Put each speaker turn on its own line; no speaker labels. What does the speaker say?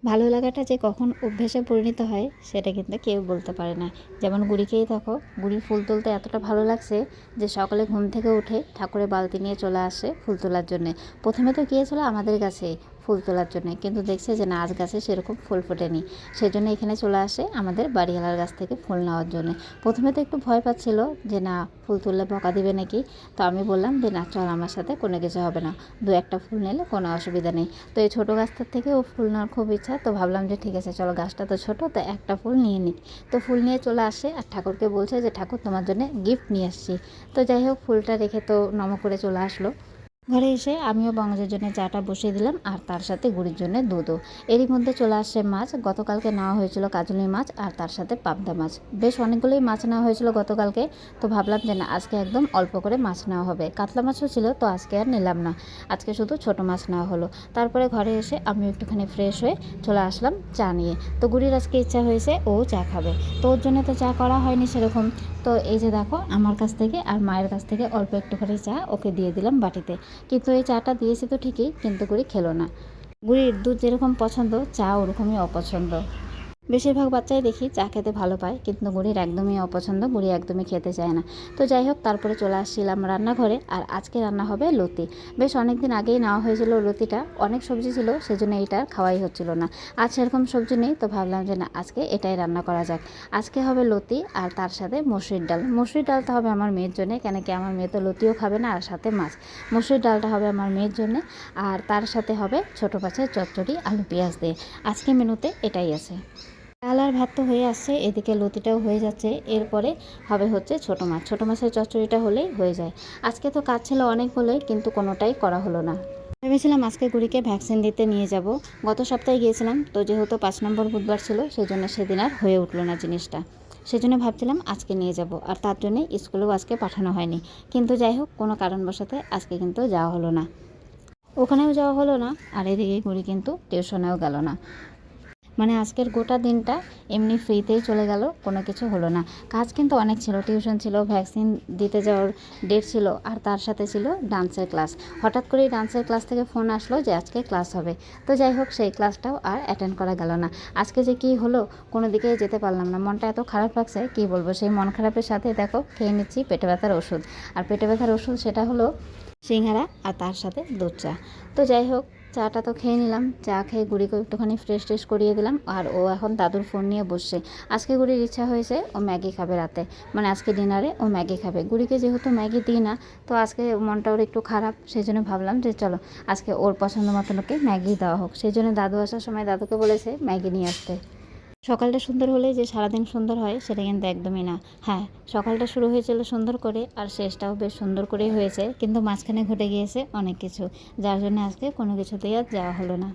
ভালো লাগাটা যে কখন অভ্যাসে পরিণত হয় সেটা কিন্তু কেউ বলতে পারে না। যেমন গুড়িকেই দেখো, গুড়ির ফুল তুলতে এতটা ভালো লাগছে যে সকালে ঘুম থেকে উঠে ঠাকুরের বালতি নিয়ে চলে আসে ফুল তোলার জন্যে। প্রথমে তো গিয়েছিলো আমাদের গাছে ফুল তোলার জন্যে, কিন্তু দেখছে যে না, আজ গাছে সেরকম ফুল ফোটেনি, সেই জন্য এখানে চলে আসে আমাদের বাড়িওয়ালার গাছ থেকে ফুল নেওয়ার জন্য। প্রথমে তো একটু ভয় পাচ্ছিল যে না, ফুল তুললে বকা দিবে নাকি। তো আমি বললাম যে না চল, আমার সাথে কোনো কিছু হবে না, দু একটা ফুল নিলে কোনো অসুবিধা নেই। তো এই ছোটো গাছটার থেকে ও ফুল নেওয়ার খুব ইচ্ছা, তো ভাবলাম যে ঠিক আছে চলো, গাছটা তো ছোটো, তো একটা ফুল নিয়ে নিই। তো ফুল নিয়ে চলে আসে আর ঠাকুরকে বলছে যে ঠাকুর তোমার জন্য গিফট নিয়ে আসছি। তো যাই হোক, ফুলটা রেখে তো নম করে চলে আসলো। ঘরে এসে আমিও বঙ্গজের জন্য চাটা বসিয়ে দিলাম আর তার সাথে গুড়ির জন্য দুধও। এরই মধ্যে চলে আসছে মাছ। গতকালকে নেওয়া হয়েছিল কাজলি মাছ আর তার সাথে পাবদা মাছ। বেশ অনেকগুলোই মাছ নেওয়া হয়েছিল গতকালকে। তো ভাবলাম যে না, আজকে একদম অল্প করে মাছ নেওয়া হবে। কাতলা মাছও ছিল, তো আজকে আর নিলাম না, আজকে শুধু ছোট মাছ নেওয়া হলো। তারপরে ঘরে এসে আমি একটুখানি ফ্রেশ হয়ে চলে আসলাম চা নিয়ে। তো গুড়ির আজকে ইচ্ছা হয়েছে ও চা খাবে, তো ওর জন্য তো চা করা হয়নি সেরকম। তো এই যে দেখো, আমার কাছ থেকে আর মায়ের কাছ থেকে অল্প একটুখানি চা ওকে দিয়ে দিলাম বাটিতে। কিন্তু এই চাটা দিয়েছি তো ঠিকই, কিন্তু গুড়ি খেলো না। গুড়ির দুধ যেরকম পছন্দ, চা ওরকমই অপছন্দ। বেশিরভাগ বাচ্চাই দেখি চা খেতে ভালো পায়, কিন্তু গুড়ির একদমই অপছন্দ, গুড়ি একদমই খেতে চায় না। তো যাই হোক, তারপরে চলে আসছিলাম রান্নাঘরে। আর আজকে রান্না হবে লতি। বেশ অনেক দিন আগেই নেওয়া হয়েছিল লতিটা, অনেক সবজি ছিল সেজন্য এইটা খাওয়াই হচ্ছিল না। আজ সেরকম সবজি নেই, তো ভাবলাম যে না, আজকে এটাই রান্না করা যাক। আজকে হবে লতি আর তার সাথে মসুরির ডাল। মসুরির ডালটা হবে আমার মেয়ের জন্যে, কেন কি আমার মেয়ে তো লতিও খাবে না, আর সাথে মাছ। মসুরির ডালটা হবে আমার মেয়ের জন্যে, আর তার সাথে হবে ছোটো মাছের চচ্চড়ি আলু পেঁয়াজ দিয়ে। আজকে মেনুতে এটাই আছে। ডাল আর ভাত তো হয়ে আসছে, এদিকে লতিটাও হয়ে যাচ্ছে। এরপরে হবে হচ্ছে ছোটো মাছ, ছোটো মাছের চচ্চড়িটা হলেই হয়ে যায়। আজকে তো কাজ ছিল অনেকগুলোই, কিন্তু কোনোটাই করা হলো না। ভেবেছিলাম আজকে গুড়িকে ভ্যাকসিন দিতে নিয়ে যাব। গত সপ্তাহে গিয়েছিলাম, তো যেহেতু 5 নম্বর বুধবার ছিল সেজন্য সেদিন আর হয়ে উঠলো না জিনিসটা। সেজন্য ভাবছিলাম আজকে নিয়ে যাব, আর তার জন্যে স্কুলেও আজকে পাঠানো হয়নি। কিন্তু যাই হোক, কোনো কারণবশত আজকে কিন্তু যাওয়া হলো না, ওখানেও যাওয়া হলো না। আর এদিকে গুড়ি কিন্তু টিউশনেও গেল না। মানে আজকের গোটা দিনটা এমনি ফ্রিতেই চলে গেল, কোনো কিছু হলো না। কাজ কিন্তু অনেক ছিল, টিউশন ছিল, ভ্যাকসিন দিতে যাওয়ার ডেট ছিল, আর তার সাথে ছিল ডান্সের ক্লাস। হঠাৎ করেই ডান্সের ক্লাস থেকে ফোন আসলো যে আজকে ক্লাস হবে। তো যাই হোক, সেই ক্লাসটাও আর অ্যাটেন্ড করা গেল না। আজকে যে কী হলো, কোনো দিকেই যেতে পারলাম না, মনটা এত খারাপ লাগছে কী বলবো। সেই মন খারাপের সাথে দেখো খেয়ে নিচ্ছি পেটে ব্যথার ওষুধ। আর পেটে ব্যথার ওষুধ সেটা হলো সিঙ্গারা আর তার সাথে দুধ চা। তো যাই হোক, চাটা তো খেয়ে নিলাম। চা খেয়ে গুড়িকে একটুখানি ফ্রেশ ট্রেশ করিয়ে দিলাম, আর ও এখন দাদুর ফোন নিয়ে বসছে। আজকে গুড়ির ইচ্ছা হয়েছে ও ম্যাগি খাবে রাতে, মানে আজকে ডিনারে ও ম্যাগি খাবে। গুড়িকে যেহেতু ম্যাগি দিই না, তো আজকে মনটা ওর একটু খারাপ, সেই জন্য ভাবলাম যে চলো আজকে ওর পছন্দ মতন ওকে ম্যাগি দেওয়া হোক। সেই জন্য দাদু আসার সময় দাদুকে বলেছে ম্যাগি নিয়ে আসতে। সকালটা সুন্দর হলেই যে সারাদিন সুন্দর হয় সেটা কিন্তু একদমই না। হ্যাঁ, সকালটা শুরু হয়েছিল সুন্দর করে, আর শেষটাও বেশ সুন্দর করেই হয়েছে, কিন্তু মাঝখানে ঘটে গিয়েছে অনেক কিছু, যার জন্য আজকে কোনো কিছুতেই আর যাওয়া হলো না।